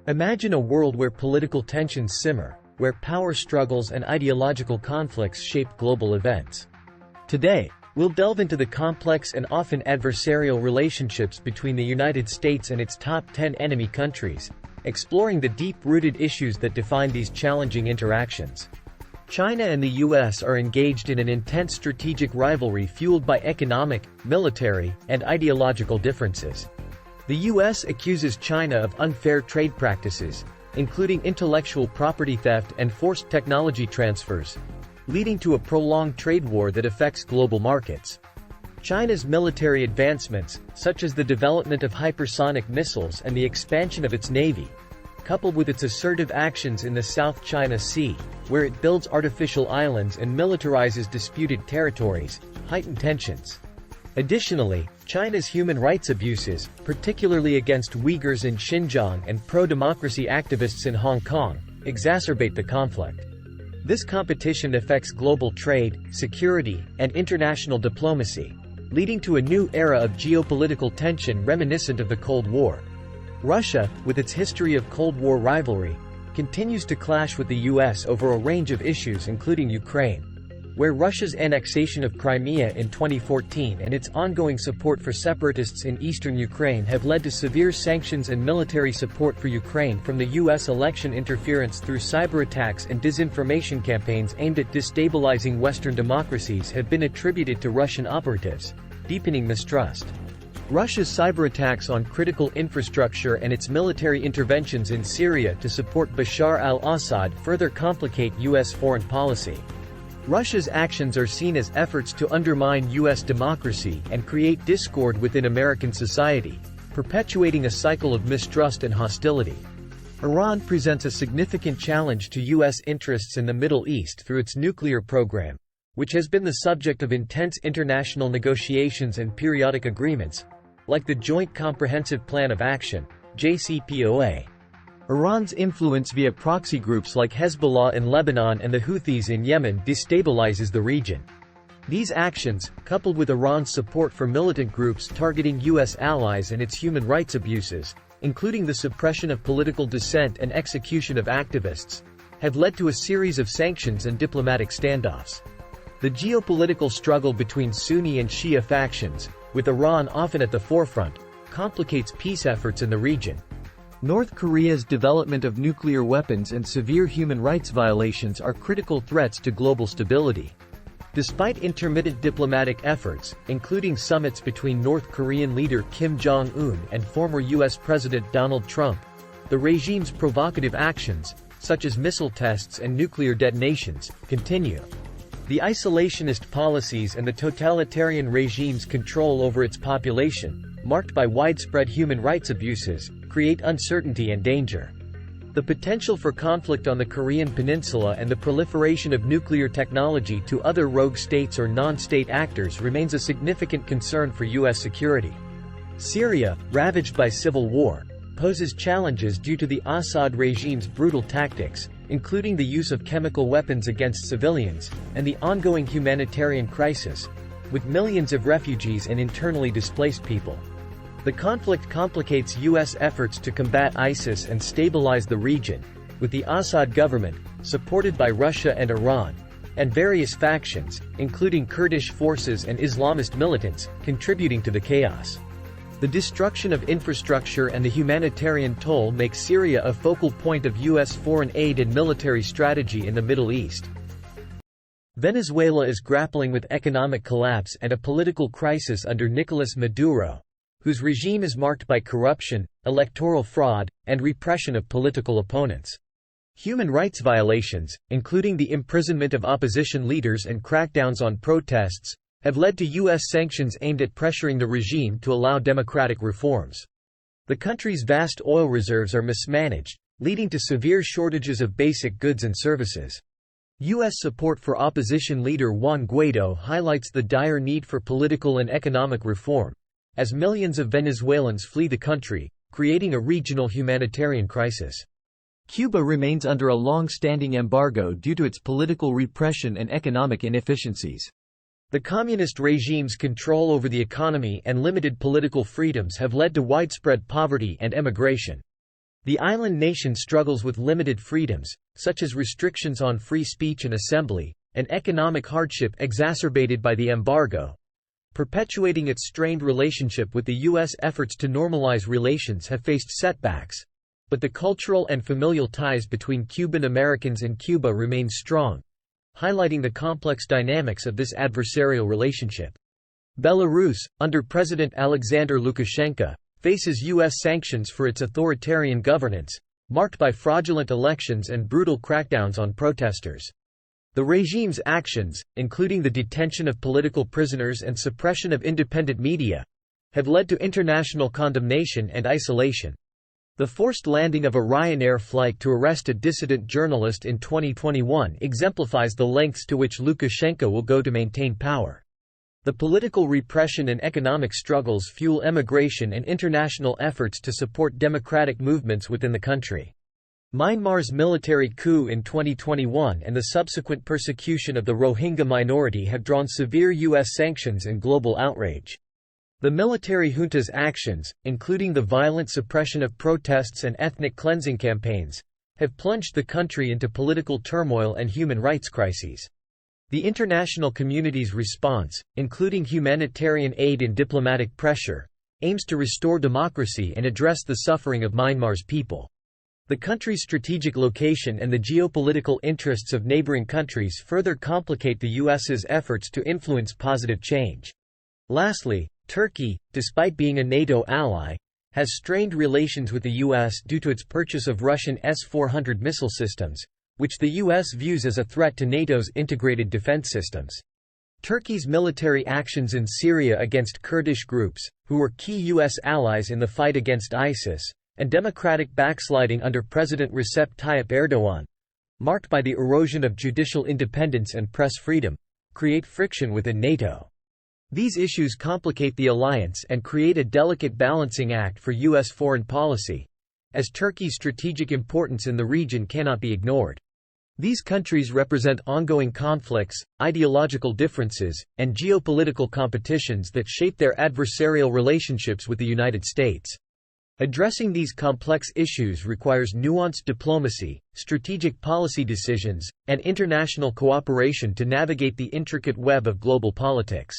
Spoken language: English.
Imagine a world where political tensions simmer, where power struggles and ideological conflicts shape global events. Today, we'll delve into the complex and often adversarial relationships between the United States and its top 10 enemy countries, exploring the deep-rooted issues that define these challenging interactions. China and the U.S. are engaged in an intense strategic rivalry fueled by economic, military, and ideological differences. The U.S. accuses China of unfair trade practices, including intellectual property theft and forced technology transfers, leading to a prolonged trade war that affects global markets. China's military advancements, such as the development of hypersonic missiles and the expansion of its navy, coupled with its assertive actions in the South China Sea, where it builds artificial islands and militarizes disputed territories, heighten tensions. Additionally, China's human rights abuses, particularly against Uyghurs in Xinjiang and pro-democracy activists in Hong Kong, exacerbate the conflict. This competition affects global trade, security, and international diplomacy, leading to a new era of geopolitical tension reminiscent of the Cold War. Russia, with its history of Cold War rivalry, continues to clash with the U.S. over a range of issues including Ukraine, where Russia's annexation of Crimea in 2014 and its ongoing support for separatists in eastern Ukraine have led to severe sanctions and military support for Ukraine from the U.S. Election interference through cyber attacks and disinformation campaigns aimed at destabilizing Western democracies have been attributed to Russian operatives, deepening mistrust. Russia's cyber attacks on critical infrastructure and its military interventions in Syria to support Bashar al-Assad further complicate U.S. foreign policy. Russia's actions are seen as efforts to undermine U.S. democracy and create discord within American society, perpetuating a cycle of mistrust and hostility. Iran presents a significant challenge to U.S. interests in the Middle East through its nuclear program, which has been the subject of intense international negotiations and periodic agreements, like the Joint Comprehensive Plan of Action, JCPOA. Iran's influence via proxy groups like Hezbollah in Lebanon and the Houthis in Yemen destabilizes the region. These actions, coupled with Iran's support for militant groups targeting U.S. allies and its human rights abuses, including the suppression of political dissent and execution of activists, have led to a series of sanctions and diplomatic standoffs. The geopolitical struggle between Sunni and Shia factions, with Iran often at the forefront, complicates peace efforts in the region. North Korea's development of nuclear weapons and severe human rights violations are critical threats to global stability. Despite intermittent diplomatic efforts, including summits between North Korean leader Kim Jong-un and former U.S. President Donald Trump, the regime's provocative actions, such as missile tests and nuclear detonations, continue. The isolationist policies and the totalitarian regime's control over its population, marked by widespread human rights abuses, create uncertainty and danger. The potential for conflict on the Korean peninsula and the proliferation of nuclear technology to other rogue states or non-state actors remains a significant concern for U.S. security. Syria, ravaged by civil war, poses challenges due to the Assad regime's brutal tactics, including the use of chemical weapons against civilians, and the ongoing humanitarian crisis, with millions of refugees and internally displaced people. The conflict complicates U.S. efforts to combat ISIS and stabilize the region, with the Assad government, supported by Russia and Iran, and various factions, including Kurdish forces and Islamist militants, contributing to the chaos. The destruction of infrastructure and the humanitarian toll make Syria a focal point of U.S. foreign aid and military strategy in the Middle East. Venezuela is grappling with economic collapse and a political crisis under Nicolas Maduro, whose regime is marked by corruption, electoral fraud, and repression of political opponents. Human rights violations, including the imprisonment of opposition leaders and crackdowns on protests, have led to U.S. sanctions aimed at pressuring the regime to allow democratic reforms. The country's vast oil reserves are mismanaged, leading to severe shortages of basic goods and services. U.S. support for opposition leader Juan Guaido highlights the dire need for political and economic reform, as millions of Venezuelans flee the country, creating a regional humanitarian crisis. Cuba remains under a long-standing embargo due to its political repression and economic inefficiencies. The communist regime's control over the economy and limited political freedoms have led to widespread poverty and emigration. The island nation struggles with limited freedoms, such as restrictions on free speech and assembly, and economic hardship exacerbated by the embargo. Perpetuating its strained relationship with the U.S. efforts to normalize relations have faced setbacks, but the cultural and familial ties between Cuban Americans and Cuba remain strong, highlighting the complex dynamics of this adversarial relationship. Belarus, under President Alexander Lukashenko, faces U.S. sanctions for its authoritarian governance, marked by fraudulent elections and brutal crackdowns on protesters. The regime's actions, including the detention of political prisoners and suppression of independent media, have led to international condemnation and isolation. The forced landing of a Ryanair flight to arrest a dissident journalist in 2021 exemplifies the lengths to which Lukashenko will go to maintain power. The political repression and economic struggles fuel emigration and international efforts to support democratic movements within the country. Myanmar's military coup in 2021 and the subsequent persecution of the Rohingya minority have drawn severe U.S. sanctions and global outrage. The military junta's actions, including the violent suppression of protests and ethnic cleansing campaigns, have plunged the country into political turmoil and human rights crises. The international community's response, including humanitarian aid and diplomatic pressure, aims to restore democracy and address the suffering of Myanmar's people. The country's strategic location and the geopolitical interests of neighboring countries further complicate the U.S.'s efforts to influence positive change. Lastly, Turkey, despite being a NATO ally, has strained relations with the U.S. due to its purchase of Russian S-400 missile systems, which the U.S. views as a threat to NATO's integrated defense systems. Turkey's military actions in Syria against Kurdish groups, who were key U.S. allies in the fight against ISIS, and democratic backsliding under President Recep Tayyip Erdogan, marked by the erosion of judicial independence and press freedom, create friction within NATO. These issues complicate the alliance and create a delicate balancing act for U.S. foreign policy, as Turkey's strategic importance in the region cannot be ignored. These countries represent ongoing conflicts, ideological differences, and geopolitical competitions that shape their adversarial relationships with the United States. Addressing these complex issues requires nuanced diplomacy, strategic policy decisions, and international cooperation to navigate the intricate web of global politics.